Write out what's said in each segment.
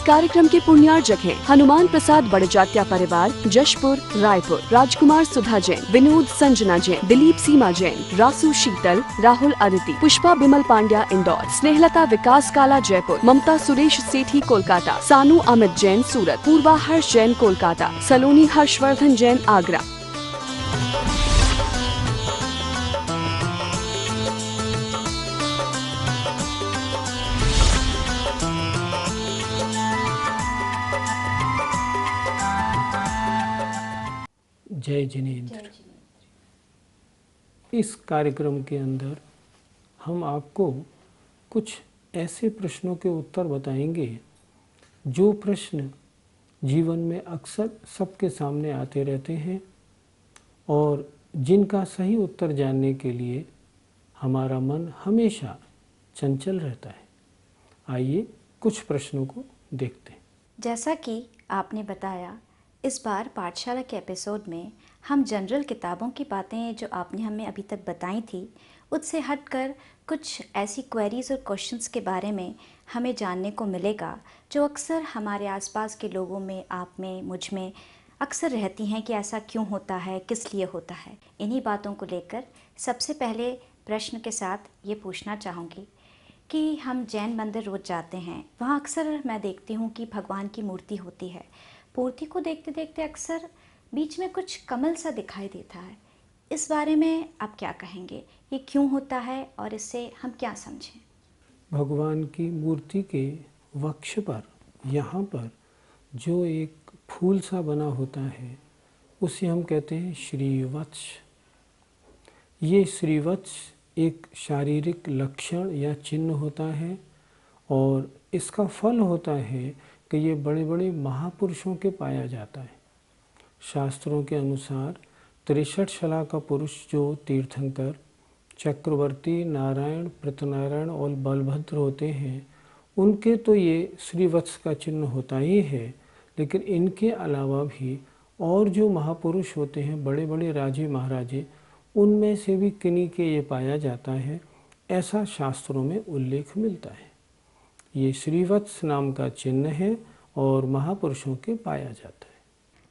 कार्यक्रम के पुण्यार्जक हैं हनुमान प्रसाद बड़जात्या परिवार, जशपुर, रायपुर, राजकुमार सुधा जैन, विनोद संजना जैन, दिलीप सीमा जैन, रासू शीतल, राहुल अदिति, पुष्पा बिमल पांड्या इंदौर, स्नेहलता विकास काला जयपुर, ममता सुरेश सेठी कोलकाता, सानू अमित जैन सूरत, पूर्वा हर्ष जैन कोलकाता, सलोनी हर्षवर्धन जैन आगरा। जय जिनेंद्र। इस कार्यक्रम के अंदर हम आपको कुछ ऐसे प्रश्नों के उत्तर बताएंगे जो प्रश्न जीवन में अक्सर सबके सामने आते रहते हैं और जिनका सही उत्तर जानने के लिए हमारा मन हमेशा चंचल रहता है। आइए कुछ प्रश्नों को देखते हैं। जैसा कि आपने बताया, इस बार पाठशाला के एपिसोड में हम जनरल किताबों की बातें जो आपने हमें अभी तक बताई थी उससे हटकर कुछ ऐसी क्वेरीज और क्वेश्चंस के बारे में हमें जानने को मिलेगा जो अक्सर हमारे आसपास के लोगों में, आप में, मुझ में अक्सर रहती हैं कि ऐसा क्यों होता है, किस लिए होता है। इन्हीं बातों को लेकर सबसे पहले प्रश्न के साथ ये पूछना चाहूँगी कि हम जैन मंदिर रोज़ जाते हैं, वहाँ अक्सर मैं देखती हूँ कि भगवान की मूर्ति होती है। मूर्ति को देखते देखते अक्सर बीच में कुछ कमल सा दिखाई देता है। इस बारे में आप क्या कहेंगे, ये क्यों होता है और इससे हम क्या समझें? भगवान की मूर्ति के वक्ष पर, यहाँ पर जो एक फूल सा बना होता है उसे हम कहते हैं श्रीवत्स। ये श्रीवत्स एक शारीरिक लक्षण या चिन्ह होता है और इसका फल होता है कि ये बड़े बड़े महापुरुषों के पाया जाता है। शास्त्रों के अनुसार 63 शला का पुरुष जो तीर्थंकर, चक्रवर्ती, नारायण, प्रतनारायण और बलभद्र होते हैं, उनके तो ये श्रीवत्स का चिन्ह होता ही है, लेकिन इनके अलावा भी और जो महापुरुष होते हैं, बड़े बड़े राजे महाराजे, उनमें से भी किन्हीं के ये पाया जाता है, ऐसा शास्त्रों में उल्लेख मिलता है। ये श्रीवत्स नाम का चिन्ह है और महापुरुषों के पाया जाता है।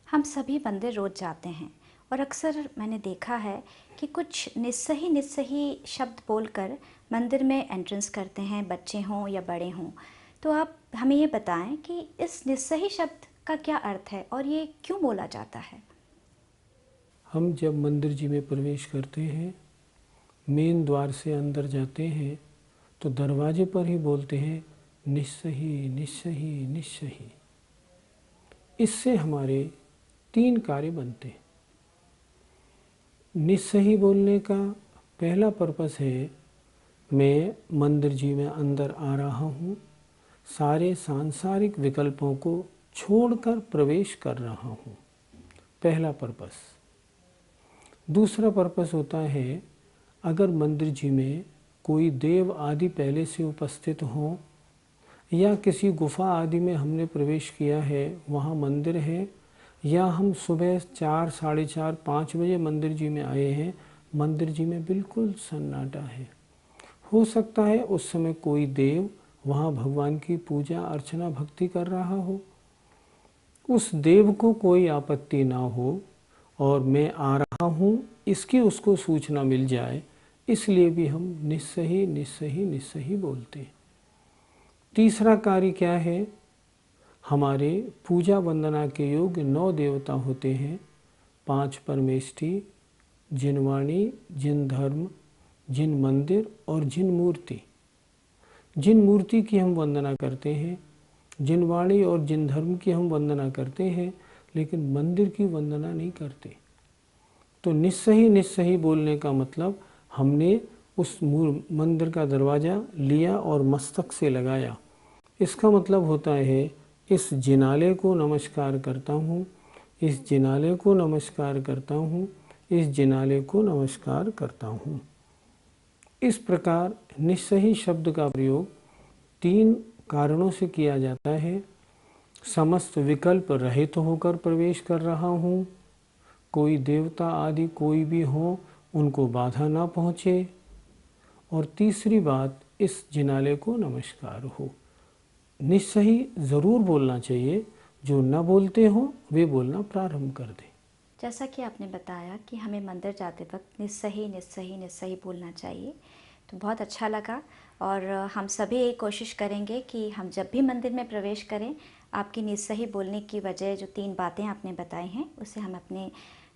हम सभी मंदिर रोज जाते हैं और अक्सर मैंने देखा है कि कुछ निस्सही शब्द बोलकर मंदिर में एंट्रेंस करते हैं, बच्चे हों या बड़े हों। तो आप हमें ये बताएं कि इस निस्सही शब्द का क्या अर्थ है और ये क्यों बोला जाता है? हम जब मंदिर जी में प्रवेश करते हैं, मेन द्वार से अंदर जाते हैं, तो दरवाजे पर ही बोलते हैं निस्सही निस्सही निस्सही। इससे हमारे 3 कार्य बनते हैं। निस्सही बोलने का पहला पर्पस है, मैं मंदिर जी में अंदर आ रहा हूँ, सारे सांसारिक विकल्पों को छोड़कर प्रवेश कर रहा हूँ, पहला पर्पस। दूसरा पर्पस होता है, अगर मंदिर जी में कोई देव आदि पहले से उपस्थित हों या किसी गुफा आदि में हमने प्रवेश किया है, वहाँ मंदिर है, या हम सुबह 4, साढ़े 4, 5 बजे मंदिर जी में आए हैं, मंदिर जी में बिल्कुल सन्नाटा है। हो सकता है उस समय कोई देव वहाँ भगवान की पूजा अर्चना भक्ति कर रहा हो, उस देव को कोई आपत्ति ना हो और मैं आ रहा हूँ इसकी उसको सूचना मिल जाए, इसलिए भी हम निस्सही निस्सही निस्सही बोलते हैं। तीसरा कार्य क्या है, हमारे पूजा वंदना के योग्य 9 देवता होते हैं, 5 परमेष्ठी, जिन वाणी, जिन धर्म, जिन मंदिर और जिन मूर्ति। जिन मूर्ति की हम वंदना करते हैं, जिन वाणी और जिन धर्म की हम वंदना करते हैं, लेकिन मंदिर की वंदना नहीं करते। तो निस्सही निस्सही बोलने का मतलब, हमने उस मंदिर का दरवाज़ा लिया और मस्तक से लगाया। इसका मतलब होता है, इस जिनालय को नमस्कार करता हूँ, इस जिनालय को नमस्कार करता हूँ, इस जिनालय को नमस्कार करता हूँ। इस प्रकार निस्सही शब्द का प्रयोग 3 कारणों से किया जाता है। समस्त विकल्प रहित होकर प्रवेश कर रहा हूँ, कोई देवता आदि कोई भी हो उनको बाधा ना पहुँचे, और तीसरी बात, इस जिनालय को नमस्कार हो। निस्सही ज़रूर बोलना चाहिए, जो न बोलते हों वे बोलना प्रारंभ कर दें। जैसा कि आपने बताया कि हमें मंदिर जाते वक्त निस्सही निस्सही निस्सही बोलना चाहिए, तो बहुत अच्छा लगा। और हम सभी यही कोशिश करेंगे कि हम जब भी मंदिर में प्रवेश करें, आपकी निस्सही बोलने की वजह जो 3 बातें आपने बताई हैं उसे हम अपने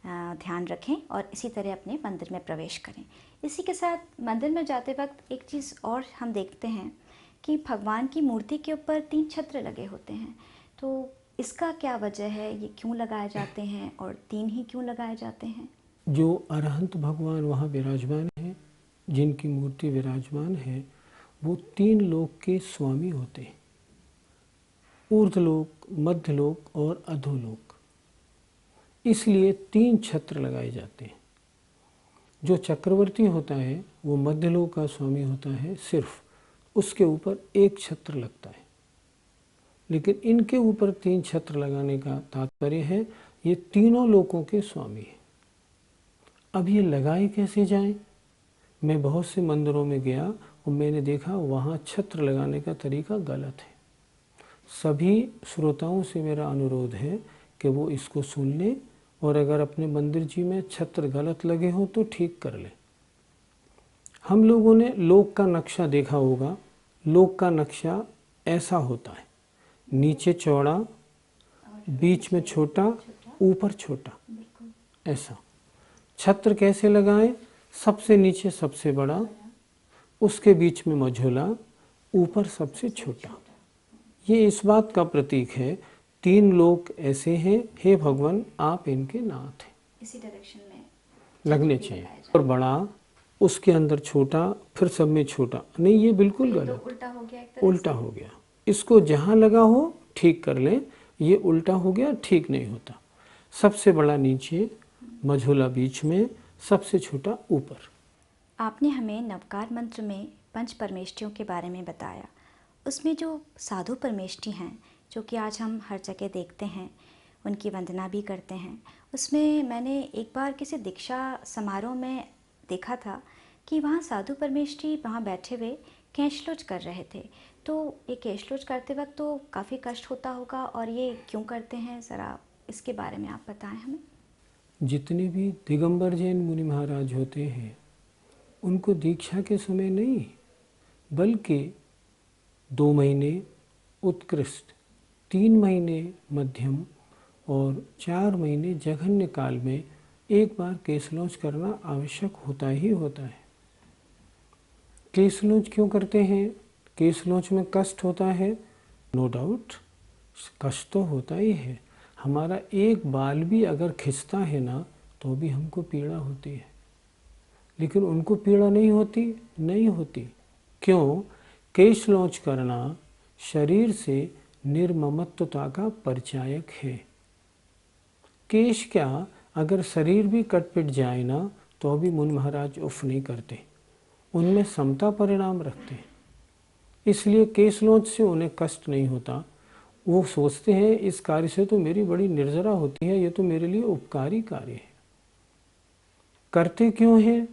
ध्यान रखें और इसी तरह अपने मंदिर में प्रवेश करें। इसी के साथ मंदिर में जाते वक्त एक चीज़ और हम देखते हैं कि भगवान की मूर्ति के ऊपर 3 छत्र लगे होते हैं। तो इसका क्या वजह है, ये क्यों लगाए जाते हैं और 3 ही क्यों लगाए जाते हैं? जो अरहंत भगवान वहाँ विराजमान हैं, जिनकी मूर्ति विराजमान है, वो 3 लोक के स्वामी होते हैं, ऊर्ध्वलोक, मध्यलोक और अधोलोक। इसलिए 3 छत्र लगाए जाते हैं। जो चक्रवर्ती होता है वो मध्यलोक का स्वामी होता है, सिर्फ उसके ऊपर 1 छत्र लगता है। लेकिन इनके ऊपर 3 छत्र लगाने का तात्पर्य है ये तीनों लोकों के स्वामी हैं। अब ये लगाए कैसे जाएं? मैं बहुत से मंदिरों में गया और मैंने देखा वहाँ छत्र लगाने का तरीका गलत है। सभी श्रोताओं से मेरा अनुरोध है कि वो इसको सुन लें और अगर अपने मंदिर जी में छत्र गलत लगे हों तो ठीक कर लें। हम लोगों ने लोक का नक्शा देखा होगा। लोक का नक्शा ऐसा होता है, नीचे चौड़ा, बीच में छोटा, ऊपर छोटा, ऐसा। छत्र कैसे लगाएं? सबसे नीचे सबसे बड़ा, उसके बीच में मझोला, ऊपर सबसे छोटा। ये इस बात का प्रतीक है 3 लोक ऐसे हैं, हे भगवान आप इनके नाथ हैं। इसी डायरेक्शन में लगने चाहिए। और बड़ा, उसके अंदर छोटा, फिर सब में छोटा। नहीं, ये बिल्कुल तो गलत, उल्टा हो गया, एक तरह उल्टा हो गया। इसको जहाँ लगा हो ठीक कर लें, ये उल्टा हो गया, ठीक नहीं होता। सबसे बड़ा नीचे, मझोला बीच में, सबसे छोटा ऊपर। आपने हमें नवकार मंत्र में पंच परमेष्टियों के बारे में बताया। उसमें जो साधु परमेष्टि हैं, जो कि आज हम हर जगह देखते हैं, उनकी वंदना भी करते हैं। उसमें मैंने एक बार किसी दीक्षा समारोह में देखा था कि वहाँ साधु परमेष्टि वहाँ बैठे हुए कैशलोच कर रहे थे। तो ये कैशलोच करते वक्त तो काफ़ी कष्ट होता होगा, और ये क्यों करते हैं, ज़रा इसके बारे में आप बताएं हमें। जितने भी दिगंबर जैन मुनि महाराज होते हैं, उनको दीक्षा के समय नहीं, बल्कि 2 महीने उत्कृष्ट, 3 महीने मध्यम और 4 महीने जघन्य काल में एक बार केशलोच करना आवश्यक होता ही होता है। केशलोच क्यों करते हैं? केशलोच में कष्ट होता है, नो डाउट, कष्ट तो होता ही है। हमारा एक बाल भी अगर खिंचता है ना, तो भी हमको पीड़ा होती है। लेकिन उनको पीड़ा नहीं होती, नहीं होती। क्यों? केशलोच करना शरीर से निर्ममत्वता का परिचायक है। केश क्या, अगर शरीर भी कट पिट जाए ना, तो भी मुनि महाराज उफ नहीं करते, उनमें समता परिणाम रखते हैं। इसलिए केशलोच से उन्हें कष्ट नहीं होता। वो सोचते हैं इस कार्य से तो मेरी बड़ी निर्जरा होती है, ये तो मेरे लिए उपकारी कार्य है। करते क्यों हैं?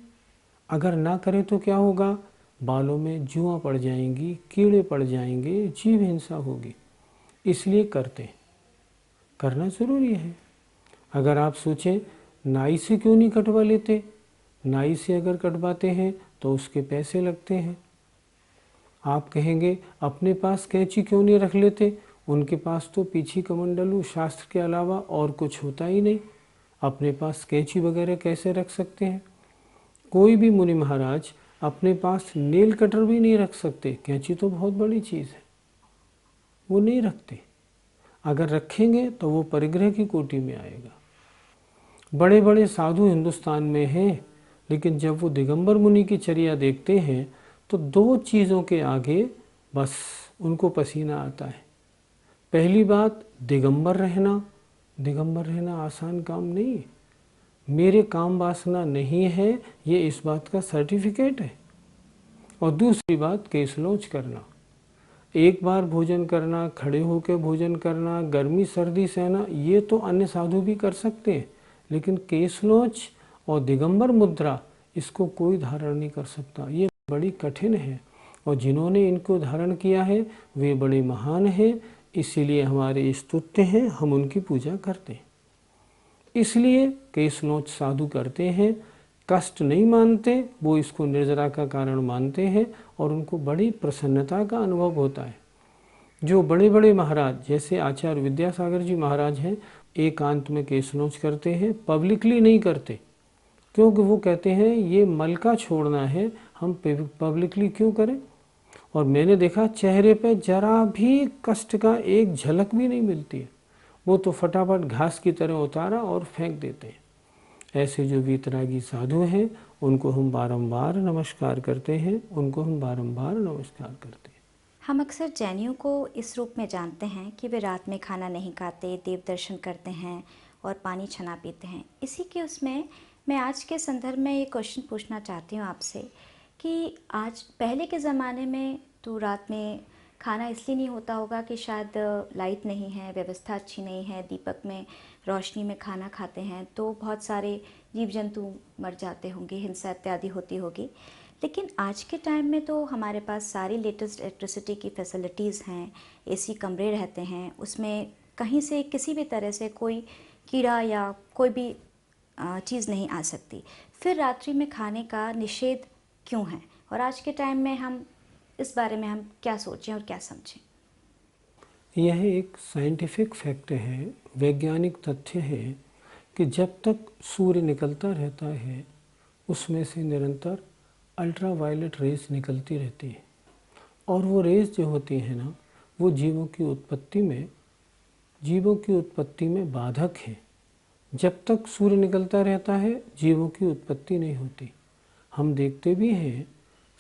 अगर ना करें तो क्या होगा? बालों में जुआं पड़ जाएंगी, कीड़े पड़ जाएंगे, जीव हिंसा होगी। इसलिए करते हैं, करना ज़रूरी है। अगर आप सोचें नाई से क्यों नहीं कटवा लेते? नाई से अगर कटवाते हैं तो उसके पैसे लगते हैं। आप कहेंगे अपने पास कैंची क्यों नहीं रख लेते? उनके पास तो पीछी कमंडलू शास्त्र के अलावा और कुछ होता ही नहीं, अपने पास कैंची वगैरह कैसे रख सकते हैं? कोई भी मुनि महाराज अपने पास नेल कटर भी नहीं रख सकते। कैंची तो बहुत बड़ी चीज़ है, वो नहीं रखते। अगर रखेंगे तो वो परिग्रह की कोटि में आएगा। बड़े बड़े साधु हिंदुस्तान में हैं, लेकिन जब वो दिगंबर मुनि की चर्या देखते हैं तो 2 चीज़ों के आगे बस उनको पसीना आता है। पहली बात, दिगंबर रहना। दिगंबर रहना आसान काम नहीं है। मेरे काम वासना नहीं है, ये इस बात का सर्टिफिकेट है। और दूसरी बात, केशलोच करना। एक बार भोजन करना, खड़े होकर भोजन करना, गर्मी सर्दी सहना, ये तो अन्य साधु भी कर सकते हैं। लेकिन केशलोच और दिगंबर मुद्रा, इसको कोई धारण नहीं कर सकता। ये बड़ी कठिन है। और जिन्होंने इनको धारण किया है वे बड़े महान हैं, इसीलिए हमारे स्तुत्य हैं, हम उनकी पूजा करते हैं। इसलिए केशनोच साधु करते हैं, कष्ट नहीं मानते, वो इसको निर्जरा का कारण मानते हैं और उनको बड़ी प्रसन्नता का अनुभव होता है। जो बड़े बड़े महाराज जैसे आचार्य विद्यासागर जी महाराज हैं, एकांत में केशनोच करते हैं, पब्लिकली नहीं करते, क्योंकि वो कहते हैं ये मल का छोड़ना है, हम पब्लिकली क्यों करें। और मैंने देखा चेहरे पे जरा भी कष्ट का एक झलक भी नहीं मिलती है, वो तो फटाफट घास की तरह उतारा और फेंक देते हैं। ऐसे जो वीतरागी साधु हैं उनको हम बारंबार नमस्कार करते हैं, उनको हम बारंबार नमस्कार करते हैं। हम अक्सर जैनियों को इस रूप में जानते हैं कि वे रात में खाना नहीं खाते, देव दर्शन करते हैं और पानी छना पीते हैं। इसी के उसमें मैं आज के संदर्भ में ये क्वेश्चन पूछना चाहती हूँ आपसे कि आज पहले के ज़माने में तो रात में खाना इसलिए नहीं होता होगा कि शायद लाइट नहीं है, व्यवस्था अच्छी नहीं है, दीपक में रोशनी में खाना खाते हैं तो बहुत सारे जीव जंतु मर जाते होंगे, हिंसा इत्यादि होती होगी। लेकिन आज के टाइम में तो हमारे पास सारी लेटेस्ट इलेक्ट्रिसिटी की फैसिलिटीज़ हैं, एसी कमरे रहते हैं, उसमें कहीं से किसी भी तरह से कोई कीड़ा या कोई भी चीज़ नहीं आ सकती। फिर रात्रि में खाने का निषेध क्यों है और आज के टाइम में हम इस बारे में हम क्या सोचें और क्या समझें? यह एक साइंटिफिक फैक्ट है, वैज्ञानिक तथ्य है कि जब तक सूर्य निकलता रहता है उसमें से निरंतर अल्ट्रा वायलेट रेज निकलती रहती है और वो रेज जो होती है ना, वो जीवों की उत्पत्ति में बाधक है। जब तक सूर्य निकलता रहता है जीवों की उत्पत्ति नहीं होती। हम देखते भी हैं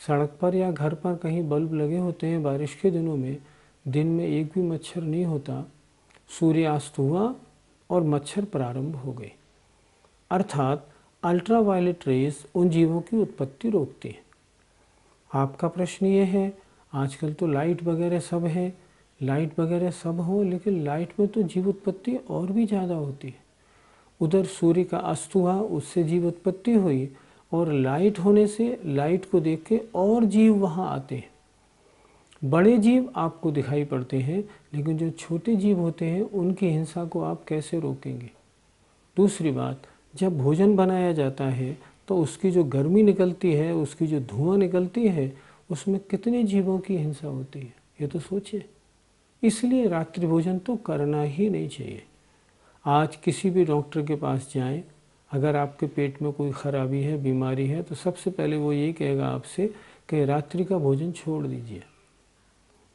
सड़क पर या घर पर कहीं बल्ब लगे होते हैं, बारिश के दिनों में दिन में एक भी मच्छर नहीं होता, सूर्यास्त हुआ और मच्छर प्रारंभ हो गए। अर्थात अल्ट्रा वायलेट रेज उन जीवों की उत्पत्ति रोकती है। आपका प्रश्न ये है, आजकल तो लाइट वगैरह सब है, लाइट वगैरह सब हो, लेकिन लाइट में तो जीव उत्पत्ति और भी ज़्यादा होती है। उधर सूर्य का अस्त हुआ, उससे जीव उत्पत्ति हुई और लाइट होने से लाइट को देख के और जीव वहाँ आते हैं। बड़े जीव आपको दिखाई पड़ते हैं, लेकिन जो छोटे जीव होते हैं उनकी हिंसा को आप कैसे रोकेंगे। दूसरी बात, जब भोजन बनाया जाता है तो उसकी जो गर्मी निकलती है, उसकी जो धुआं निकलती है, उसमें कितने जीवों की हिंसा होती है, ये तो सोचिए। इसलिए रात्रि भोजन तो करना ही नहीं चाहिए। आज किसी भी डॉक्टर के पास जाएं, अगर आपके पेट में कोई खराबी है, बीमारी है, तो सबसे पहले वो ये कहेगा आपसे कि रात्रि का भोजन छोड़ दीजिए।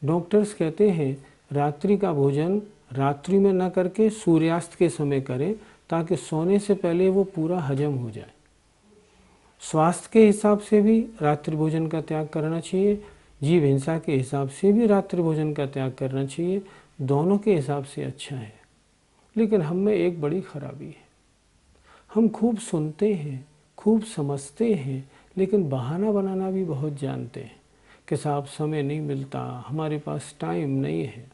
डॉक्टर्स कहते हैं रात्रि का भोजन रात्रि में न करके सूर्यास्त के समय करें, ताकि सोने से पहले वो पूरा हजम हो जाए। स्वास्थ्य के हिसाब से भी रात्रि भोजन का त्याग करना चाहिए, जीव हिंसा के हिसाब से भी रात्रि भोजन का त्याग करना चाहिए। दोनों के हिसाब से अच्छा है। लेकिन हम में एक बड़ी खराबी है, हम खूब सुनते हैं, खूब समझते हैं, लेकिन बहाना बनाना भी बहुत जानते हैं कि साहब समय नहीं मिलता, हमारे पास टाइम नहीं है।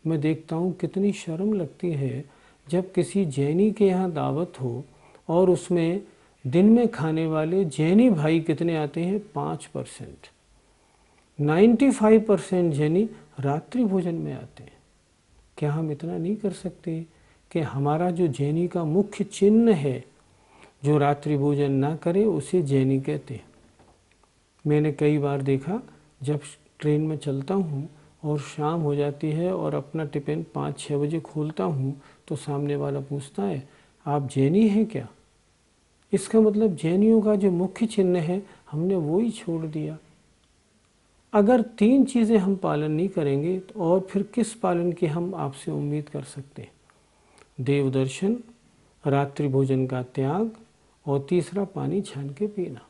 मैं देखता हूँ कितनी शर्म लगती है जब किसी जैनी के यहाँ दावत हो और उसमें दिन में खाने वाले जैनी भाई कितने आते हैं, 5%। 95% जैनी रात्रि भोजन में आते हैं। क्या हम इतना नहीं कर सकते कि हमारा जो जैनी का मुख्य चिन्ह है, जो रात्रि भोजन ना करे उसे जैनी कहते हैं। मैंने कई बार देखा, जब ट्रेन में चलता हूँ और शाम हो जाती है और अपना टिफ़िन 5-6 बजे खोलता हूँ तो सामने वाला पूछता है आप जैनी हैं क्या। इसका मतलब जैनियों का जो मुख्य चिन्ह है हमने वो ही छोड़ दिया। अगर 3 चीज़ें हम पालन नहीं करेंगे तो और फिर किस पालन की हम आपसे उम्मीद कर सकते हैं। देव दर्शन, रात्रि भोजन का त्याग और तीसरा पानी छान के पीना।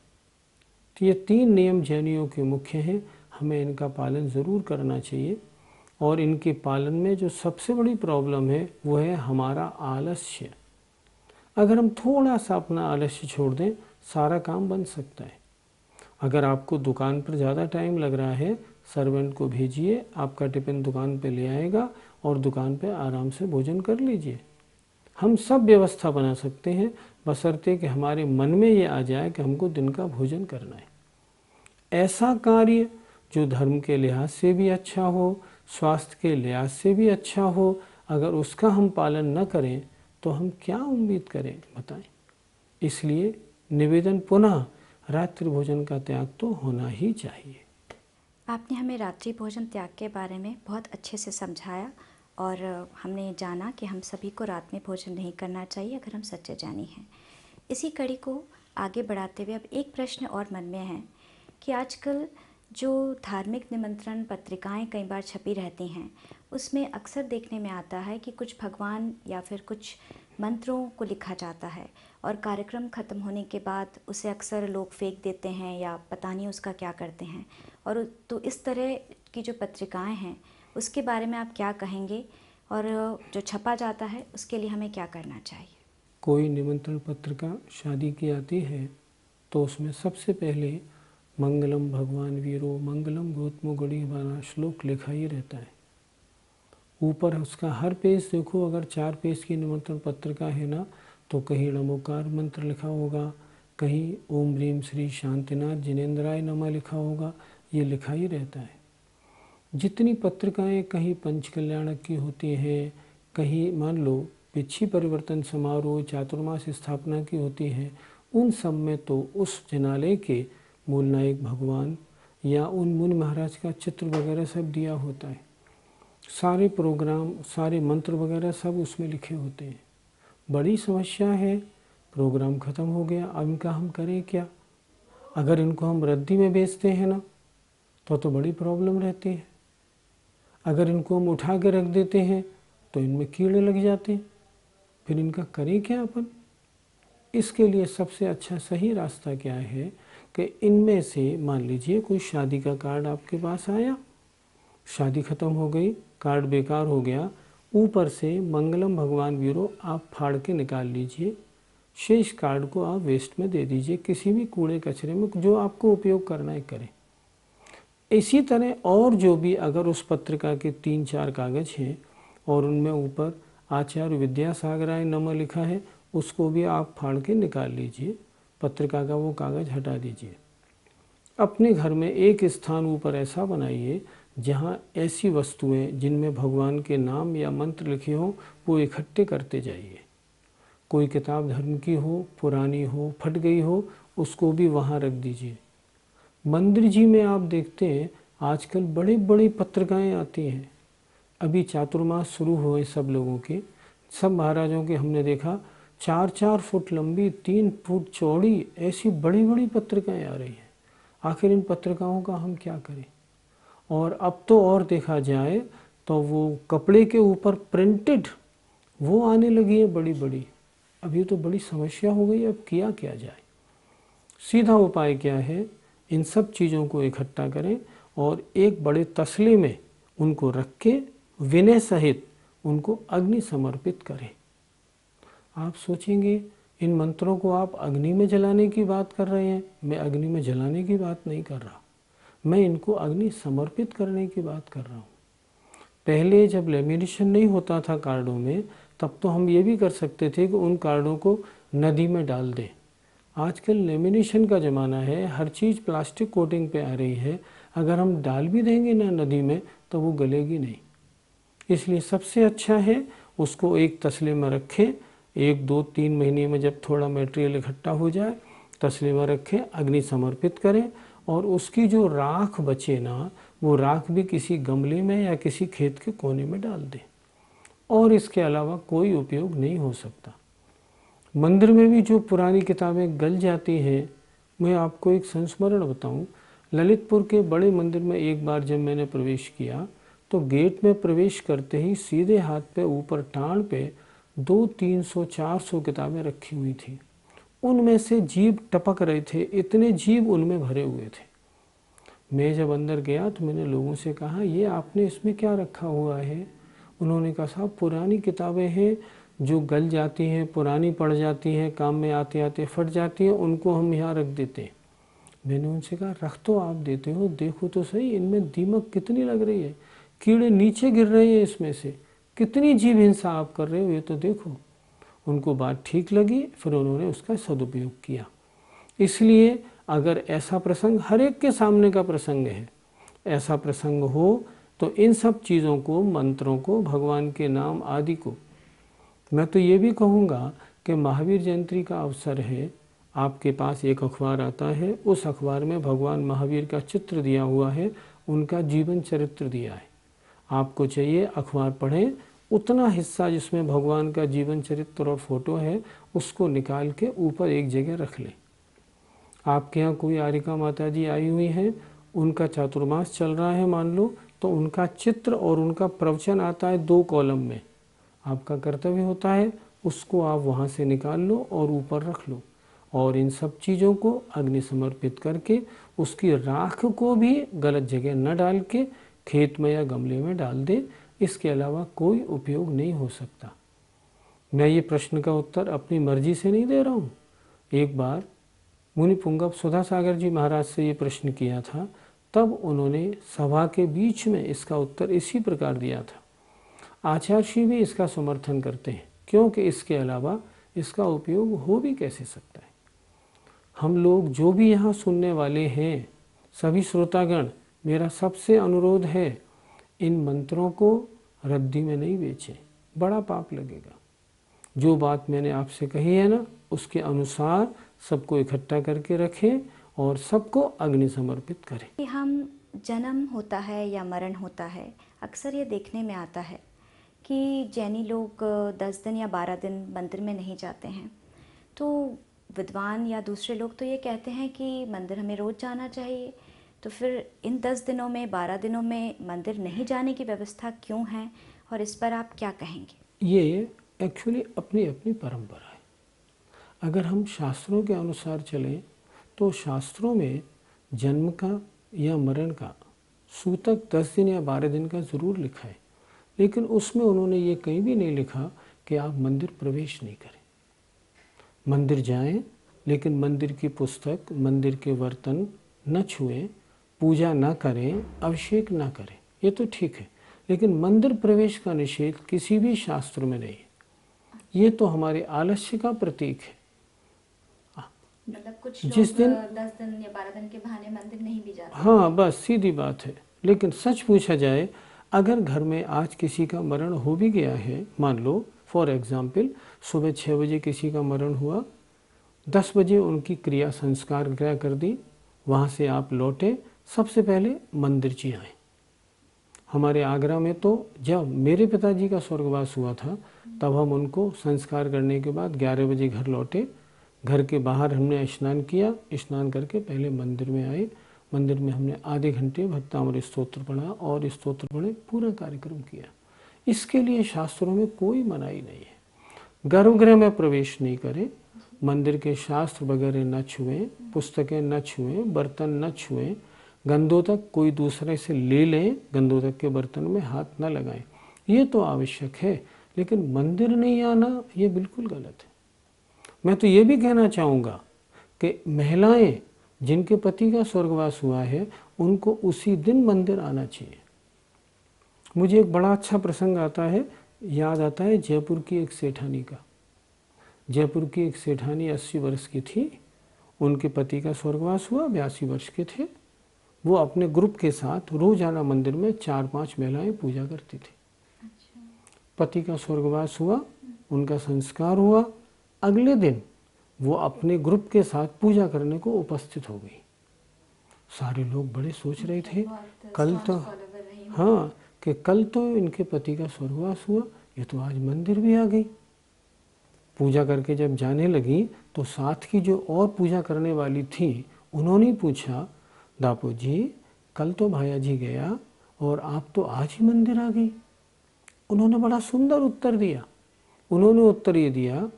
तो ये 3 नियम जैनियों के मुख्य हैं, हमें इनका पालन ज़रूर करना चाहिए। और इनके पालन में जो सबसे बड़ी प्रॉब्लम है वो है हमारा आलस्य। अगर हम थोड़ा सा अपना आलस्य छोड़ दें, सारा काम बन सकता है। अगर आपको दुकान पर ज़्यादा टाइम लग रहा है, सर्वेंट को भेजिए, आपका टिफ़िन दुकान पे ले आएगा और दुकान पे आराम से भोजन कर लीजिए। हम सब व्यवस्था बना सकते हैं, बशर्ते कि हमारे मन में ये आ जाए कि हमको दिन का भोजन करना है। ऐसा कार्य जो धर्म के लिहाज से भी अच्छा हो, स्वास्थ्य के लिहाज से भी अच्छा हो, अगर उसका हम पालन न करें तो हम क्या उम्मीद करें, बताएं। इसलिए निवेदन पुनः रात्रि भोजन का त्याग तो होना ही चाहिए। आपने हमें रात्रि भोजन त्याग के बारे में बहुत अच्छे से समझाया और हमने जाना कि हम सभी को रात में भोजन नहीं करना चाहिए अगर हम सच्चे ज्ञानी हैं। इसी कड़ी को आगे बढ़ाते हुए अब एक प्रश्न और मन में है कि आजकल जो धार्मिक निमंत्रण पत्रिकाएं कई बार छपी रहती हैं, उसमें अक्सर देखने में आता है कि कुछ भगवान या फिर कुछ मंत्रों को लिखा जाता है और कार्यक्रम ख़त्म होने के बाद उसे अक्सर लोग फेंक देते हैं या पता नहीं उसका क्या करते हैं। और तो इस तरह की जो पत्रिकाएं हैं उसके बारे में आप क्या कहेंगे और जो छपा जाता है उसके लिए हमें क्या करना चाहिए? कोई निमंत्रण पत्रिका शादी की आती है तो उसमें सबसे पहले मंगलम भगवान वीरो मंगलम गौतमो गढ़ी वाला श्लोक लिखा ही रहता है। ऊपर उसका हर पेज देखो, अगर 4 पेज की निमंत्रण पत्रिका है ना, तो कहीं नमोकार मंत्र लिखा होगा, कहीं ओम ह्रीम श्री शांतिनाथ जिनेन्द्राय नमः लिखा होगा, ये लिखा ही रहता है। जितनी पत्रिकाएं कहीं पंचकल्याणक की होती हैं, कहीं मान लो पिछी परिवर्तन समारोह चातुर्मास स्थापना की होती है, उन सब में तो उस जिनालय के मूल नायक भगवान या उन मुनि महाराज का चित्र वगैरह सब दिया होता है। सारे प्रोग्राम, सारे मंत्र वगैरह सब उसमें लिखे होते हैं। बड़ी समस्या है, प्रोग्राम ख़त्म हो गया, अब इनका हम करें क्या? अगर इनको हम रद्दी में बेचते हैं ना तो बड़ी प्रॉब्लम रहती है। अगर इनको हम उठा के रख देते हैं तो इनमें कीड़े लग जाते हैं, फिर इनका करें क्या अपन? इसके लिए सबसे अच्छा सही रास्ता क्या है कि इनमें से मान लीजिए कोई शादी का कार्ड आपके पास आया, शादी ख़त्म हो गई, कार्ड बेकार हो गया, ऊपर से मंगलम भगवान वीरो आप फाड़ के निकाल लीजिए, शेष कार्ड को आप वेस्ट में दे दीजिए, किसी भी कूड़े कचरे में, जो आपको उपयोग करना है करें। इसी तरह और जो भी अगर उस पत्रिका के 3-4 कागज़ हैं और उनमें ऊपर आचार्य विद्यासागराय नमः लिखा है, उसको भी आप फाड़ के निकाल लीजिए, पत्रिका का वो कागज़ हटा दीजिए। अपने घर में एक स्थान ऊपर ऐसा बनाइए जहाँ ऐसी वस्तुएं जिनमें भगवान के नाम या मंत्र लिखे हों वो इकट्ठे करते जाइए। कोई किताब धर्म की हो, पुरानी हो, फट गई हो, उसको भी वहाँ रख दीजिए। मंदिर जी में आप देखते हैं आजकल बड़ी बड़ी पत्रिकाएं आती हैं। अभी चातुर्मास शुरू हुए सब लोगों के, सब महाराजों के हमने देखा 4-4 फुट लंबी, 3 फुट चौड़ी, ऐसी बड़ी बड़ी पत्रिकाएं आ रही हैं। आखिर इन पत्रिकाओं का हम क्या करें? और अब तो और देखा जाए तो वो कपड़े के ऊपर प्रिंटेड वो आने लगी है बड़ी बड़ी। अब ये तो बड़ी समस्या हो गई, अब किया क्या जाए? सीधा उपाय क्या है? इन सब चीज़ों को इकट्ठा करें और एक बड़े तसले में उनको रख के विनय सहित उनको अग्नि समर्पित करें। आप सोचेंगे इन मंत्रों को आप अग्नि में जलाने की बात कर रहे हैं। मैं अग्नि में जलाने की बात नहीं कर रहा, मैं इनको अग्नि समर्पित करने की बात कर रहा हूँ। पहले जब लेमिनेशन नहीं होता था कार्डों में, तब तो हम ये भी कर सकते थे कि उन कार्डों को नदी में डाल दें। आजकल लेमिनेशन का ज़माना है, हर चीज़ प्लास्टिक कोटिंग पे आ रही है। अगर हम डाल भी देंगे ना नदी में तो वो गलेगी नहीं। इसलिए सबसे अच्छा है उसको एक तसले में रखें, 1-2-3 महीने में जब थोड़ा मटेरियल इकट्ठा हो जाए तसले में रखें, अग्नि समर्पित करें और उसकी जो राख बचे ना, वो राख भी किसी गमले में या किसी खेत के कोने में डाल दें। और इसके अलावा कोई उपयोग नहीं हो सकता। मंदिर में भी जो पुरानी किताबें गल जाती हैं, मैं आपको एक संस्मरण बताऊं। ललितपुर के बड़े मंदिर में एक बार जब मैंने प्रवेश किया तो गेट में प्रवेश करते ही सीधे हाथ पे ऊपर टाँड़ पे 200-300-400 किताबें रखी हुई थी। उनमें से जीव टपक रहे थे, इतने जीव उनमें भरे हुए थे। मैं जब अंदर गया तो मैंने लोगों से कहा, ये आपने इसमें क्या रखा हुआ है? उन्होंने कहा, साहब पुरानी किताबें हैं जो गल जाती हैं, पुरानी पड़ जाती हैं, काम में आते आते फट जाती हैं, उनको हम यहाँ रख देते हैं। मैंने उनसे कहा, रख तो आप देते हो, देखो तो सही इनमें दीमक कितनी लग रही है, कीड़े नीचे गिर रहे हैं इसमें से, कितनी जीव हिंसा आप कर रहे हो, ये तो देखो। उनको बात ठीक लगी, फिर उन्होंने उसका सदुपयोग किया। इसलिए अगर ऐसा प्रसंग हर एक के सामने का प्रसंग है, ऐसा प्रसंग हो तो इन सब चीज़ों को, मंत्रों को, भगवान के नाम आदि को, मैं तो ये भी कहूँगा कि महावीर जयंती का अवसर है, आपके पास एक अखबार आता है, उस अखबार में भगवान महावीर का चित्र दिया हुआ है, उनका जीवन चरित्र दिया है। आपको चाहिए अखबार पढ़ें, उतना हिस्सा जिसमें भगवान का जीवन चरित्र और फोटो है उसको निकाल के ऊपर एक जगह रख लें। आपके यहाँ कोई आरिका माता जी आई हुई हैं, उनका चातुर्मास चल रहा है मान लो, तो उनका चित्र और उनका प्रवचन आता है 2 कॉलम में। आपका कर्तव्य होता है उसको आप वहाँ से निकाल लो और ऊपर रख लो, और इन सब चीज़ों को अग्नि समर्पित करके उसकी राख को भी गलत जगह न डाल के खेत में या गमले में डाल दे। इसके अलावा कोई उपयोग नहीं हो सकता। मैं ये प्रश्न का उत्तर अपनी मर्जी से नहीं दे रहा हूँ। एक बार मुनि पुंगव सुधा सागर जी महाराज से ये प्रश्न किया था, तब उन्होंने सभा के बीच में इसका उत्तर इसी प्रकार दिया था। आचार्य श्री भी इसका समर्थन करते हैं, क्योंकि इसके अलावा इसका उपयोग हो भी कैसे सकता है। हम लोग जो भी यहाँ सुनने वाले हैं, सभी श्रोतागण, मेरा सबसे अनुरोध है, इन मंत्रों को रद्दी में नहीं बेचें, बड़ा पाप लगेगा। जो बात मैंने आपसे कही है ना, उसके अनुसार सबको इकट्ठा करके रखें और सबको अग्नि समर्पित करें। कि हम जन्म होता है या मरण होता है, अक्सर ये देखने में आता है कि जैनी लोग 10 दिन या 12 दिन मंदिर में नहीं जाते हैं। तो विद्वान या दूसरे लोग तो ये कहते हैं कि मंदिर हमें रोज़ जाना चाहिए। तो फिर इन 10 दिनों में, 12 दिनों में मंदिर नहीं जाने की व्यवस्था क्यों है, और इस पर आप क्या कहेंगे? ये एक्चुअली अपनी अपनी परंपरा है। अगर हम शास्त्रों के अनुसार चलें तो शास्त्रों में जन्म का या मरण का सूतक 10 दिन या 12 दिन का ज़रूर लिखा है, लेकिन उसमें उन्होंने ये कहीं भी नहीं लिखा कि आप मंदिर प्रवेश नहीं करें। मंदिर जाएं, लेकिन मंदिर की पुस्तक, मंदिर के बर्तन न छुएं, पूजा न करें, अभिषेक न करें, ये तो ठीक है, लेकिन मंदिर प्रवेश का निषेध किसी भी शास्त्र में नहीं है। ये तो हमारे आलस्य का प्रतीक है। मतलब कुछ लोग जिस दिन 10 दिन या 12 दिन के बहाने मंदिर नहीं भी जाते। हाँ, बस सीधी बात है। लेकिन सच पूछा जाए, अगर घर में आज किसी का मरण हो भी गया है, मान लो फॉर एग्जाम्पल सुबह 6 बजे किसी का मरण हुआ, 10 बजे उनकी क्रिया संस्कार क्रिया कर दी, वहाँ से आप लौटे, सबसे पहले मंदिर जी आए। हमारे आगरा में तो जब मेरे पिताजी का स्वर्गवास हुआ था, तब हम उनको संस्कार करने के बाद 11 बजे घर लौटे। घर के बाहर हमने स्नान किया, स्नान करके पहले मंदिर में आए। मंदिर में हमने आधे घंटे भक्तामृत स्तोत्र पढ़ा और स्तोत्र पढ़े, पूरा कार्यक्रम किया। इसके लिए शास्त्रों में कोई मनाही नहीं है। गर्भगृह में प्रवेश नहीं करें, मंदिर के शास्त्र वगैरह न छुएं, पुस्तकें न छुएं, बर्तन न छुएं, गंधोदक कोई दूसरे से ले लें, गंधोदक के बर्तन में हाथ न लगाएं, ये तो आवश्यक है। लेकिन मंदिर नहीं आना ये बिल्कुल गलत है। मैं तो ये भी कहना चाहूँगा कि महिलाएं जिनके पति का स्वर्गवास हुआ है, उनको उसी दिन मंदिर आना चाहिए। मुझे एक बड़ा अच्छा प्रसंग आता है, याद आता है जयपुर की एक सेठानी का। जयपुर की एक सेठानी 80 वर्ष की थी, उनके पति का स्वर्गवास हुआ, 82 वर्ष के थे। वो अपने ग्रुप के साथ रोजाना मंदिर में 4-5 महिलाएं पूजा करती थी। पति का स्वर्गवास हुआ, उनका संस्कार हुआ, अगले दिन वो अपने ग्रुप के साथ पूजा करने को उपस्थित हो गई। सारे लोग बड़े सोच रहे थे कल तो हाँ कि कल तो इनके पति का स्वर्गवास हुआ, ये तो आज मंदिर भी आ गई। पूजा करके जब जाने लगी तो साथ की जो और पूजा करने वाली थी, उन्होंने पूछा, दापो जी कल तो भाया जी गया और आप तो आज ही मंदिर आ गई। उन्होंने बड़ा सुंदर उत्तर दिया। उन्होंने उत्तर ये दिया,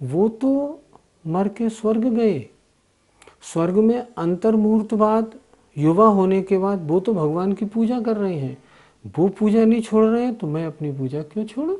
वो तो मर के स्वर्ग गए, स्वर्ग में अंतर्मुहूर्त बाद युवा होने के बाद वो तो भगवान की पूजा कर रहे हैं, वो पूजा नहीं छोड़ रहे हैं, तो मैं अपनी पूजा क्यों छोड़ूं।